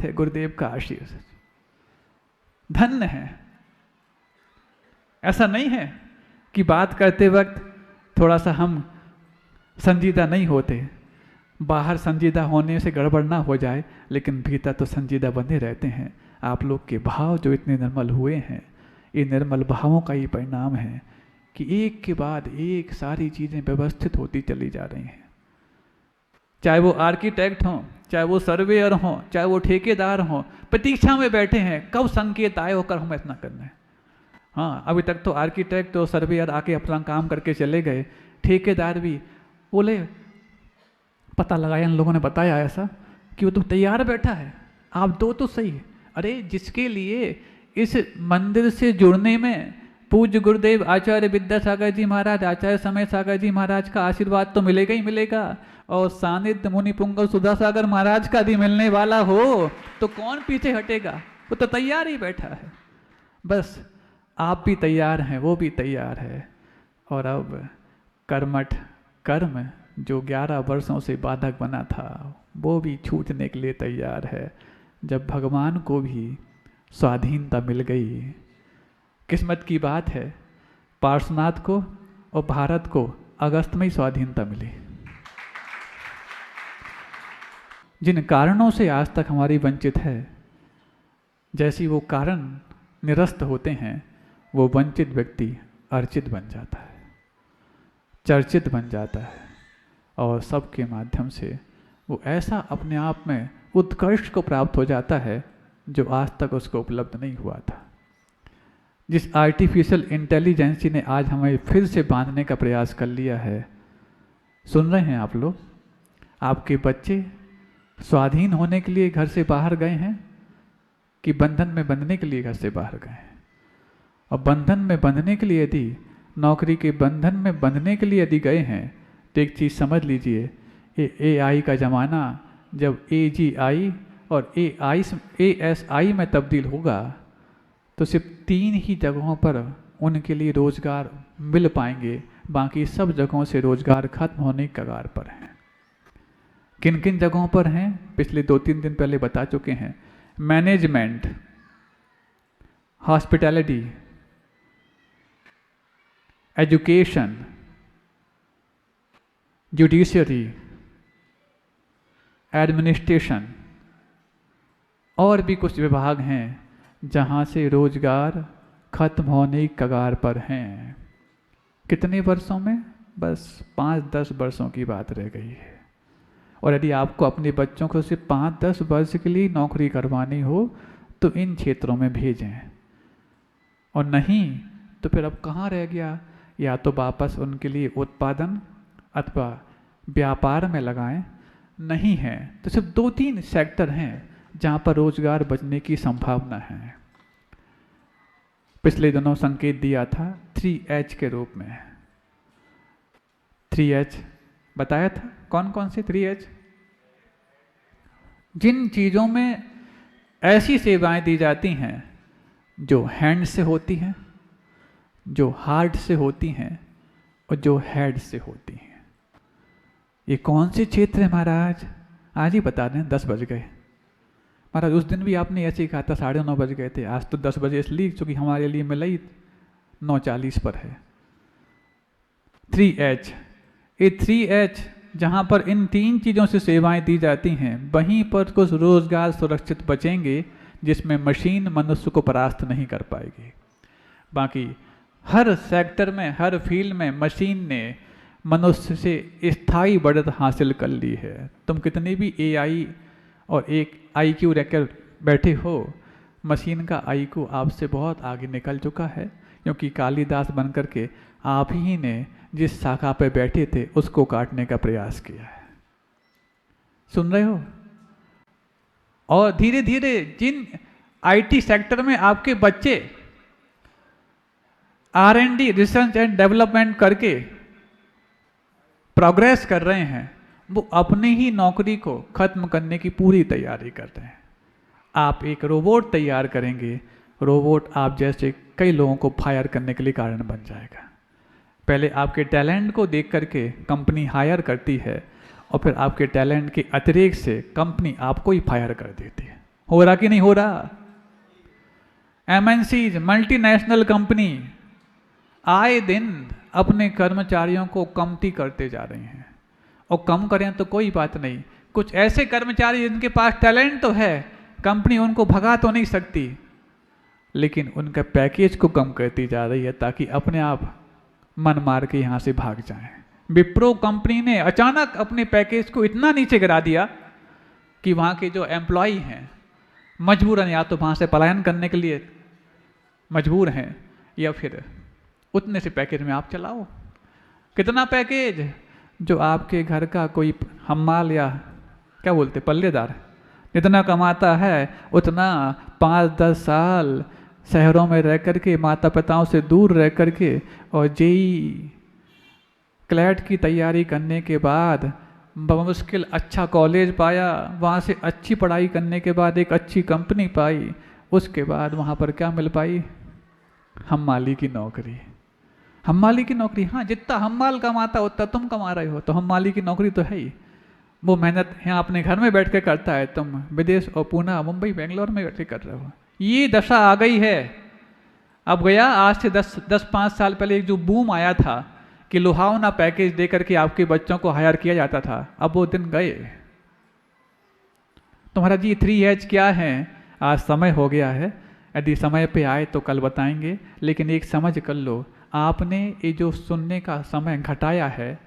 है गुरुदेव का आशीर्वाद, धन्य है। ऐसा नहीं है कि बात करते वक्त थोड़ा सा हम संजीदा नहीं होते, बाहर संजीदा होने से गड़बड़ ना हो जाए, लेकिन भीतर तो संजीदा बने रहते हैं। आप लोग के भाव जो इतने निर्मल हुए हैं, ये निर्मल भावों का ही परिणाम है कि एक के बाद एक सारी चीज़ें व्यवस्थित होती चली जा रही हैं। चाहे वो आर्किटेक्ट हों, चाहे वो सर्वेयर हों, चाहे वो ठेकेदार हों, प्रतीक्षा में बैठे हैं कब संकेत आए होकर हम इतना करना है। हाँ, अभी तक तो आर्किटेक्ट और सर्वेयर आके अपना काम करके चले गए, ठेकेदार भी बोले पता लगाया, इन लोगों ने बताया ऐसा कि वो तो तैयार बैठा है, आप दो तो सही। अरे जिसके लिए इस मंदिर से जुड़ने में पूज्य गुरुदेव आचार्य विद्यासागर जी महाराज, आचार्य समय सागर जी महाराज का आशीर्वाद तो मिलेगा ही मिलेगा, और सानिध्य मुनि पुंगव सुधासागर महाराज का भी मिलने वाला हो तो कौन पीछे हटेगा, वो तो तैयार ही बैठा है। बस आप भी तैयार हैं, वो भी तैयार है, और अब कर्मठ कर्म जो 11 वर्षों से बाधक बना था वो भी छूटने के लिए तैयार है। जब भगवान को भी स्वाधीनता मिल गई, किस्मत की बात है, पार्श्वनाथ को और भारत को अगस्त में ही स्वाधीनता मिली। जिन कारणों से आज तक हमारी वंचित है, जैसी वो कारण निरस्त होते हैं, वो वंचित व्यक्ति अर्चित बन जाता है, चर्चित बन जाता है, और सबके माध्यम से वो ऐसा अपने आप में उत्कर्ष को प्राप्त हो जाता है जो आज तक उसको उपलब्ध नहीं हुआ था। जिस आर्टिफिशियल इंटेलिजेंसी ने आज हमें फिर से बांधने का प्रयास कर लिया है, सुन रहे हैं आप लोग, आपके बच्चे स्वाधीन होने के लिए घर से बाहर गए हैं कि बंधन में बंधने के लिए घर से बाहर गए हैं। और बंधन में बंधने के लिए यदि, नौकरी के बंधन में बंधने के लिए यदि गए हैं, तो एक चीज़ समझ लीजिए, ये AI का ज़माना जब AGI और ASI में तब्दील होगा तो सिर्फ 3 ही जगहों पर उनके लिए रोजगार मिल पाएंगे, बाकी सब जगहों से रोजगार खत्म होने के कगार पर हैं। किन किन जगहों पर हैं पिछले 2-3 दिन पहले बता चुके हैं। Management, hospitality, education, judiciary, administration, और भी कुछ विभाग हैं जहाँ से रोजगार खत्म होने की कगार पर हैं। कितने वर्षों में? बस 5-10 वर्षों की बात रह गई है। और यदि आपको अपने बच्चों को सिर्फ 5-10 वर्ष के लिए नौकरी करवानी हो तो इन क्षेत्रों में भेजें, और नहीं तो फिर अब कहाँ रह गया, या तो वापस उनके लिए उत्पादन अथवा व्यापार में लगाएं। नहीं है तो सिर्फ 2-3 सेक्टर हैं जहाँ पर रोजगार बचने की संभावना है। पिछले दिनों संकेत दिया था 3H के रूप में। 3H बताया था, कौन कौन से 3H? जिन चीज़ों में ऐसी सेवाएं दी जाती हैं जो हैंड से होती हैं, जो हार्ट से होती हैं, और जो हेड से होती हैं। ये कौन से क्षेत्र है महाराज? आज ही बता दें, 10 बज गए महाराज। उस दिन भी आपने ऐसे ही कहा था 9:30 बज गए थे, आज तो 10 बजे इसलिए क्योंकि हमारे लिए मिला ही 9:40 पर है। 3H, ये 3H जहाँ पर इन 3 चीज़ों से सेवाएं दी जाती हैं, वहीं पर कुछ रोजगार सुरक्षित बचेंगे जिसमें मशीन मनुष्य को परास्त नहीं कर पाएगी। बाकी हर सेक्टर में, हर फील्ड में मशीन ने मनुष्य से स्थायी बढ़त हासिल कर ली है। तुम कितनी भी AI और एक IQ रखकर बैठे हो, मशीन का IQ आपसे बहुत आगे निकल चुका है, क्योंकि कालिदास बनकर के आप ही ने जिस शाखा पे बैठे थे उसको काटने का प्रयास किया है। सुन रहे हो? और धीरे धीरे जिन IT सेक्टर में आपके बच्चे R&D, रिसर्च एंड डेवलपमेंट करके प्रोग्रेस कर रहे हैं, वो अपनी ही नौकरी को खत्म करने की पूरी तैयारी कर रहे हैं। आप एक रोबोट तैयार करेंगे, रोबोट आप जैसे कई लोगों को फायर करने के लिए कारण बन जाएगा। पहले आपके टैलेंट को देख करके कंपनी हायर करती है, और फिर आपके टैलेंट के अतिरिक्त से कंपनी आपको ही फायर कर देती है। हो रहा कि नहीं हो रहा? एमएनसीज, मल्टीनेशनल कंपनी आए दिन अपने कर्मचारियों को कमती करते जा रहे हैं। और कम करें तो कोई बात नहीं, कुछ ऐसे कर्मचारी जिनके पास टैलेंट तो है, कंपनी उनको भगा तो नहीं सकती, लेकिन उनका पैकेज को कम करती जा रही है ताकि अपने आप मन मार के यहाँ से भाग जाएं। विप्रो कंपनी ने अचानक अपने पैकेज को इतना नीचे गिरा दिया कि वहाँ के जो एम्प्लॉई हैं मजबूरन या तो वहाँ से पलायन करने के लिए मजबूर हैं, या फिर उतने से पैकेज में आप चलाओ। कितना पैकेज? जो आपके घर का कोई हम्माल या क्या बोलते पल्लेदार जितना कमाता है उतना 5-10 साल शहरों में रह करके, माता पिताओं से दूर रह करके, और जेई क्लैट की तैयारी करने के बाद बमुश्किल अच्छा कॉलेज पाया, वहाँ से अच्छी पढ़ाई करने के बाद एक अच्छी कंपनी पाई, उसके बाद वहाँ पर क्या मिल पाई? हम्माली की नौकरी। हम्माली की नौकरी, हाँ, जितना हम्माल कमाता उतना तुम कमा रहे हो, तो हम्माली की नौकरी तो है ही। वो मेहनत यहाँ अपने घर में बैठ के करता है, तुम विदेश और पुणे, मुंबई, बेंगलोर में बैठ के कर रहे हो। ये दशा आ गई है। अब गया आज से 10-5 साल पहले एक जो बूम आया था कि लुहावना पैकेज दे करके आपके बच्चों को हायर किया जाता था, अब वो दिन गए। तुम्हारा जी 3H क्या है? आज समय हो गया है, यदि समय पे आए तो कल बताएंगे, लेकिन एक समझ कर लो, आपने ये जो सुनने का समय घटाया है,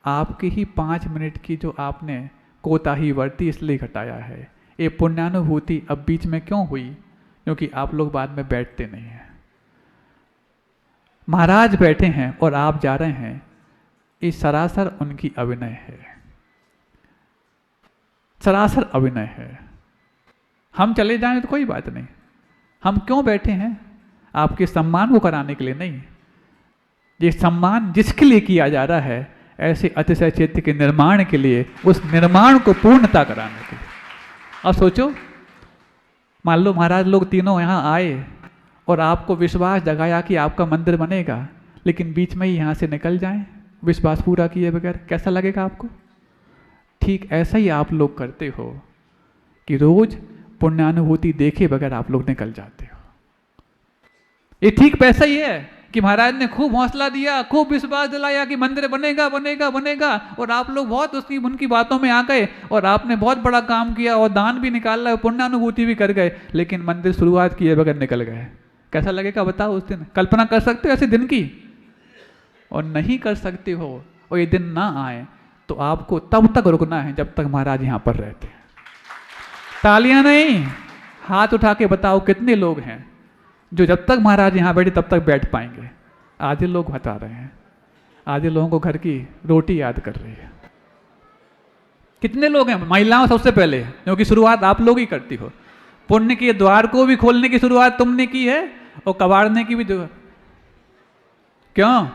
आपकी ही 5 मिनट की जो आपने कोताही बरती इसलिए घटाया है। ये पुण्यानुभूति अब बीच में क्यों हुई? क्योंकि आप लोग बाद में बैठते नहीं हैं। महाराज बैठे हैं और आप जा रहे हैं, ये सरासर उनकी अभिनय है, सरासर अभिनय है। हम चले जाएं तो कोई बात नहीं, हम क्यों बैठे हैं? आपके सम्मान को कराने के लिए नहीं। ये सम्मान जिसके लिए किया जा रहा है, ऐसे अतिशय क्षेत्र के निर्माण के लिए, उस निर्माण को पूर्णता कराने के लिए। अब सोचो, मान लो महाराज लोग तीनों यहाँ आए और आपको विश्वास जगाया कि आपका मंदिर बनेगा, लेकिन बीच में ही यहाँ से निकल जाएं विश्वास पूरा किए बगैर, कैसा लगेगा आपको? ठीक ऐसा ही आप लोग करते हो कि रोज पुण्यानुभूति देखे बगैर आप लोग निकल जाते हो। ये ठीक पैसा ही है कि महाराज ने खूब हौसला दिया, खूब विश्वास दिलाया कि मंदिर बनेगा बनेगा बनेगा, और आप लोग बहुत उनकी बातों में आ गए और आपने बहुत बड़ा काम किया और दान भी निकाल रहा, पुण्यानुभूति भी कर गए, लेकिन मंदिर शुरुआत किए बगैर निकल गए। कैसा लगेगा बताओ उस दिन? कल्पना कर सकते हो ऐसे दिन की? और नहीं कर सकते हो और ये दिन ना आए तो आपको तब तक रुकना है जब तक महाराज यहाँ पर रहते हैं। तालियां नहीं, हाथ उठा के बताओ कितने लोग हैं जो जब तक महाराज यहाँ बैठे तब तक बैठ पाएंगे? आधे लोग बता रहे हैं, आधे लोगों को घर की रोटी याद कर रही है। कितने लोग हैं? महिलाओं सबसे पहले, क्योंकि शुरुआत आप लोग ही करती हो। पुण्य के द्वार को भी खोलने की शुरुआत तुमने की है और कबाड़ने की भी क्यों?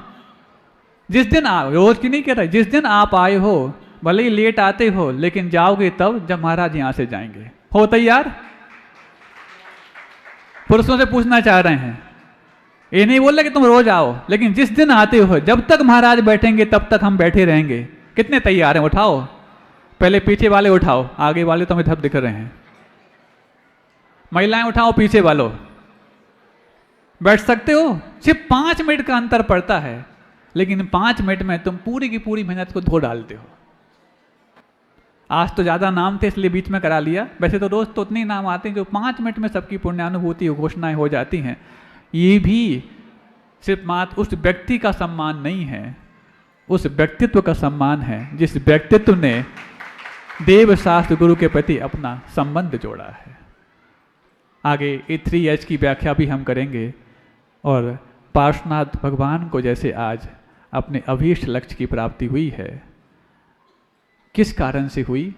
जिस दिन आप, रोज की नहीं कह रहे, जिस दिन आप आए हो, भले ही लेट आते हो, लेकिन जाओगे तब जब महाराज यहां से जाएंगे। हो तैयार? पुरुषों से पूछना चाह रहे हैं, ये नहीं बोल रहे कि तुम रोज आओ, लेकिन जिस दिन आते हो, जब तक महाराज बैठेंगे तब तक हम बैठे रहेंगे। कितने तैयार हैं? उठाओ, पहले पीछे वाले उठाओ, आगे वाले तो हमें सब दिख रहे हैं। महिलाएं उठाओ, पीछे वालों बैठ सकते हो। सिर्फ 5 मिनट का अंतर पड़ता है, लेकिन 5 मिनट में तुम पूरी की पूरी मेहनत को धो डालते हो। आज तो ज़्यादा नाम थे इसलिए बीच में करा लिया, वैसे तो रोज तो उतने ही नाम आते हैं जो 5 मिनट में सबकी पुण्यानुभूति घोषणाएं हो जाती हैं। ये भी सिर्फ मात्र उस व्यक्ति का सम्मान नहीं है, उस व्यक्तित्व का सम्मान है जिस व्यक्तित्व ने देव शास्त्र गुरु के प्रति अपना संबंध जोड़ा है। आगे ये 3H की व्याख्या भी हम करेंगे, और पार्श्वनाथ भगवान को जैसे आज अपने अभीष्ट लक्ष्य की प्राप्ति हुई है, किस कारण से हुई?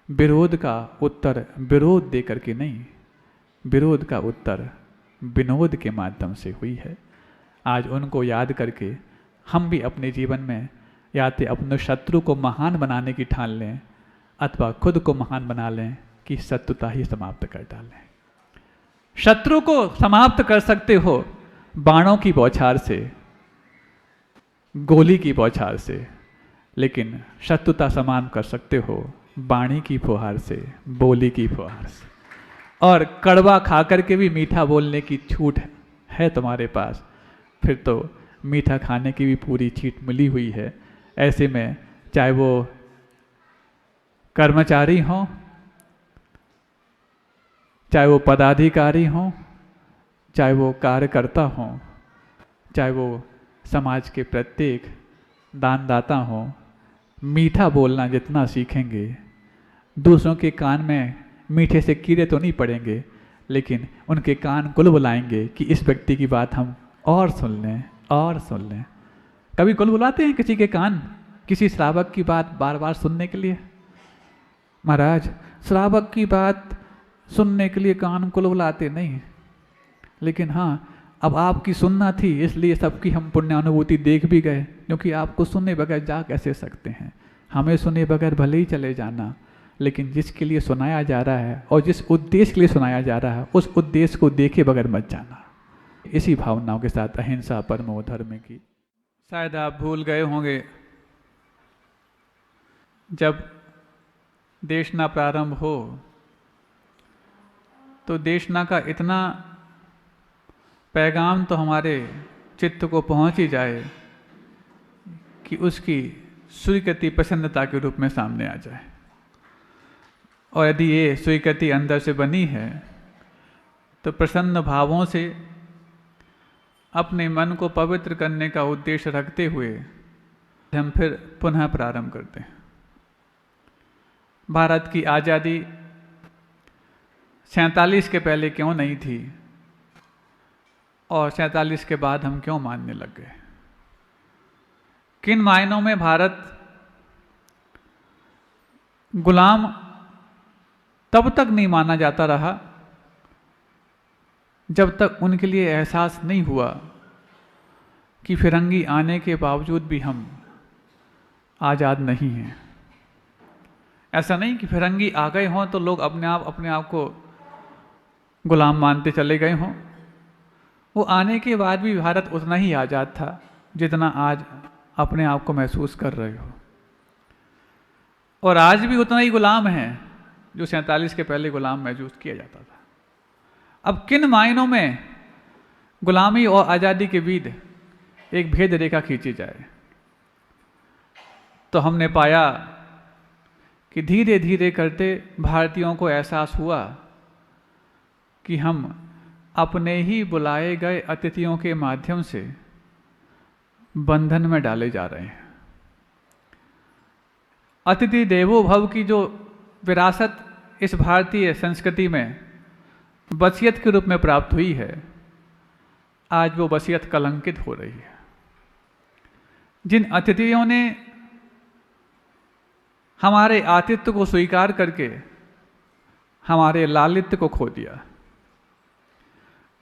विरोध का उत्तर विरोध दे करके नहीं, विरोध का उत्तर विनोद के माध्यम से हुई है। आज उनको याद करके हम भी अपने जीवन में या तो अपने शत्रु को महान बनाने की ठान लें, अथवा खुद को महान बना लें कि शत्रुता ही समाप्त कर डालें। शत्रु को समाप्त कर सकते हो बाणों की बौछार से, गोली की बौछार से, लेकिन शत्रुता समाप्त कर सकते हो वाणी की फुहार से, बोली की फुहार से। और कड़वा खा करके भी मीठा बोलने की छूट है तुम्हारे पास, फिर तो मीठा खाने की भी पूरी छूट मिली हुई है। ऐसे में चाहे वो कर्मचारी हों, चाहे वो पदाधिकारी हों, चाहे वो कार्यकर्ता हों, चाहे वो समाज के प्रत्येक दानदाता हों, मीठा बोलना जितना सीखेंगे, दूसरों के कान में मीठे से कीड़े तो नहीं पड़ेंगे, लेकिन उनके कान गुलगुलाएंगे कि इस व्यक्ति की बात हम और सुन लें और सुन लें। कभी गुलगुलाते हैं किसी के कान किसी श्रावक की बात बार बार सुनने के लिए? महाराज, श्रावक की बात सुनने के लिए कान गुलगुलाते नहीं, लेकिन हाँ, अब आपकी सुनना थी इसलिए सबकी हम पुण्यानुभूति देख भी गए, क्योंकि आपको सुने बगैर जा कैसे सकते हैं। हमें सुने बगैर भले ही चले जाना, लेकिन जिसके लिए सुनाया जा रहा है और जिस उद्देश्य के लिए सुनाया जा रहा है उस उद्देश्य को देखे बगैर मत जाना। इसी भावनाओं के साथ अहिंसा परमो धर्म की। शायद आप भूल गए होंगे, जब देशना प्रारंभ हो तो देशना का इतना पैगाम तो हमारे चित्त को पहुंच ही जाए कि उसकी स्वीकृति प्रसन्नता के रूप में सामने आ जाए। और यदि ये स्वीकृति अंदर से बनी है तो प्रसन्न भावों से अपने मन को पवित्र करने का उद्देश्य रखते हुए हम फिर पुनः प्रारंभ करते हैं। भारत की आज़ादी 47 के पहले क्यों नहीं थी और 47 के बाद हम क्यों मानने लग गए? किन मायनों में भारत गुलाम तब तक नहीं माना जाता रहा जब तक उनके लिए एहसास नहीं हुआ कि फिरंगी आने के बावजूद भी हम आज़ाद नहीं हैं। ऐसा नहीं कि फिरंगी आ गए हों तो लोग अपने आप को गुलाम मानते चले गए हों। वो आने के बाद भी भारत उतना ही आज़ाद था जितना आज अपने आप को महसूस कर रहे हो, और आज भी उतना ही गुलाम है जो 47 के पहले गुलाम महसूस किया जाता था। अब किन मायनों में गुलामी और आज़ादी के बीच एक भेद रेखा खींची जाए, तो हमने पाया कि धीरे धीरे करते भारतीयों को एहसास हुआ कि हम अपने ही बुलाए गए अतिथियों के माध्यम से बंधन में डाले जा रहे हैं। अतिथि देवो भव की जो विरासत इस भारतीय संस्कृति में वसीयत के रूप में प्राप्त हुई है, आज वो वसीयत कलंकित हो रही है। जिन अतिथियों ने हमारे आतिथ्य को स्वीकार करके हमारे लालित्य को खो दिया,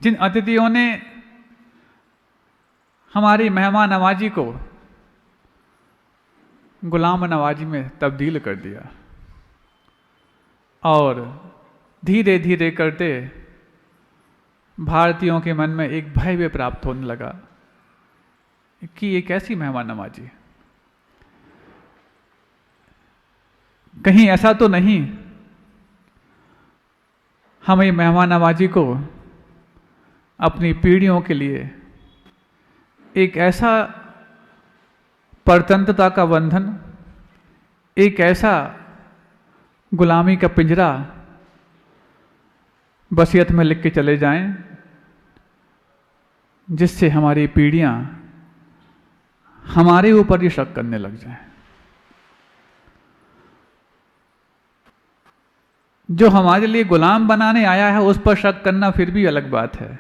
जिन अतिथियों ने हमारी मेहमान नवाजी को गुलाम नवाजी में तब्दील कर दिया, और धीरे धीरे करते भारतीयों के मन में एक भय भी प्राप्त होने लगा कि ये कैसी मेहमान नवाजी, कहीं ऐसा तो नहीं हमें मेहमान नवाजी को अपनी पीढ़ियों के लिए एक ऐसा परतंत्रता का बंधन, एक ऐसा गुलामी का पिंजरा वसीयत में लिख के चले जाएं जिससे हमारी पीढ़ियां हमारे ऊपर ही शक करने लग जाएं। जो हमारे लिए गुलाम बनाने आया है उस पर शक करना फिर भी अलग बात है,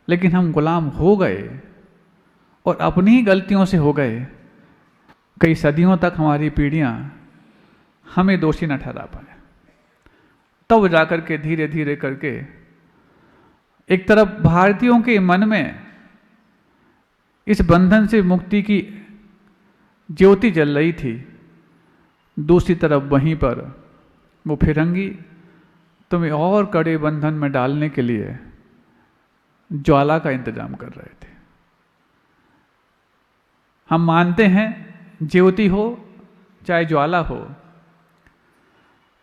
लेकिन हम गुलाम हो गए और अपनी ही गलतियों से हो गए। कई सदियों तक हमारी पीढ़ियां हमें दोषी न ठहरा पाए, तब जाकर के धीरे धीरे करके एक तरफ भारतीयों के मन में इस बंधन से मुक्ति की ज्योति जल रही थी, दूसरी तरफ वहीं पर वो फिरंगी तुम्हें और कड़े बंधन में डालने के लिए ज्वाला का इंतजाम कर रहे थे। हम मानते हैं ज्योति हो चाहे ज्वाला हो,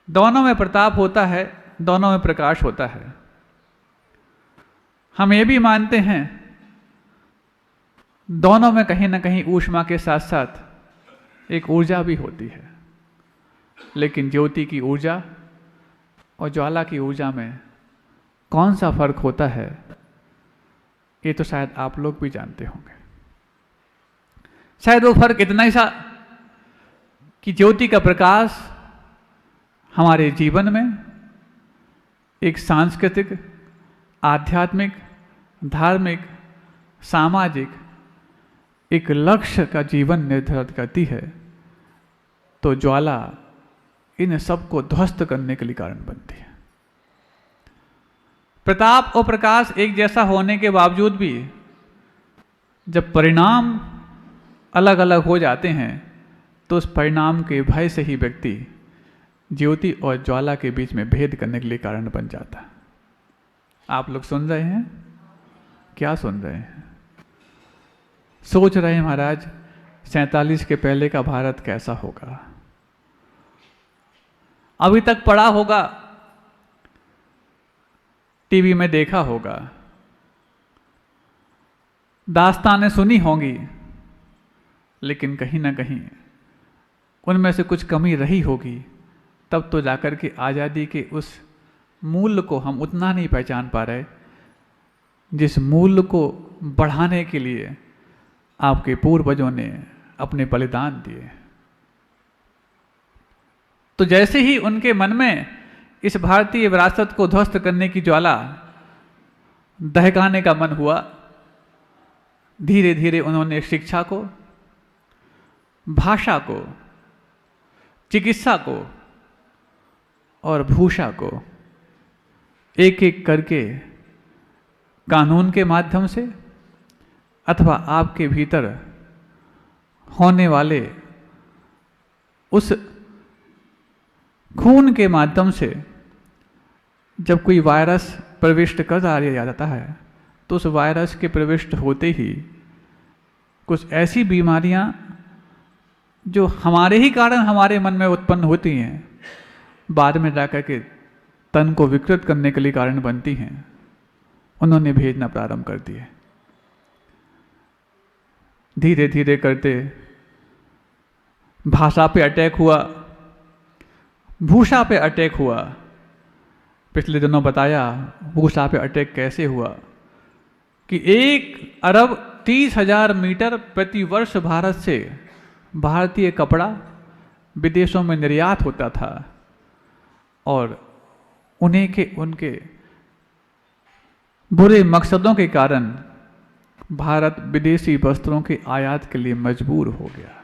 दोनों में प्रताप होता है, दोनों में प्रकाश होता है। हम ये भी मानते हैं दोनों में कहीं ना कहीं ऊष्मा के साथ साथ एक ऊर्जा भी होती है, लेकिन ज्योति की ऊर्जा और ज्वाला की ऊर्जा में कौन सा फर्क होता है ये तो शायद आप लोग भी जानते होंगे। शायद वो फर्क इतना ही सा कि ज्योति का प्रकाश हमारे जीवन में एक सांस्कृतिक, आध्यात्मिक, धार्मिक, सामाजिक एक लक्ष्य का जीवन निर्धारित करती है, तो ज्वाला इन सबको ध्वस्त करने के लिए कारण बनती है। प्रताप और प्रकाश एक जैसा होने के बावजूद भी जब परिणाम अलग अलग हो जाते हैं तो उस परिणाम के भय से ही व्यक्ति ज्योति और ज्वाला के बीच में भेद करने के लिए कारण बन जाता है। आप लोग सुन रहे हैं? क्या सुन रहे हैं? सोच रहे हैं महाराज 47 के पहले का भारत कैसा होगा? अभी तक पढ़ा होगा, टीवी में देखा होगा, दास्तानें सुनी होंगी, लेकिन कहीं ना कहीं उनमें से कुछ कमी रही होगी, तब तो जाकर के आज़ादी के उस मूल्य को हम उतना नहीं पहचान पा रहे जिस मूल्य को बढ़ाने के लिए आपके पूर्वजों ने अपने बलिदान दिए। तो जैसे ही उनके मन में इस भारतीय विरासत को ध्वस्त करने की ज्वाला दहकाने का मन हुआ, धीरे धीरे उन्होंने शिक्षा को, भाषा को, चिकित्सा को और भूषा को एक एक करके कानून के माध्यम से अथवा आपके भीतर होने वाले उस खून के माध्यम से जब कोई वायरस प्रविष्ट कर दिया जाता है तो उस वायरस के प्रविष्ट होते ही कुछ ऐसी बीमारियां जो हमारे ही कारण हमारे मन में उत्पन्न होती हैं, बाद में जाकर के तन को विकृत करने के लिए कारण बनती हैं, उन्होंने भेजना प्रारंभ कर दिए। धीरे धीरे करते भाषा पे अटैक हुआ, भूषा पे अटैक हुआ। पिछले दिनों बताया भूषा पे अटैक कैसे हुआ कि 1,30,000 मीटर प्रति वर्ष भारत से भारतीय कपड़ा विदेशों में निर्यात होता था और उनके बुरे मकसदों के कारण भारत विदेशी वस्त्रों के आयात के लिए मजबूर हो गया।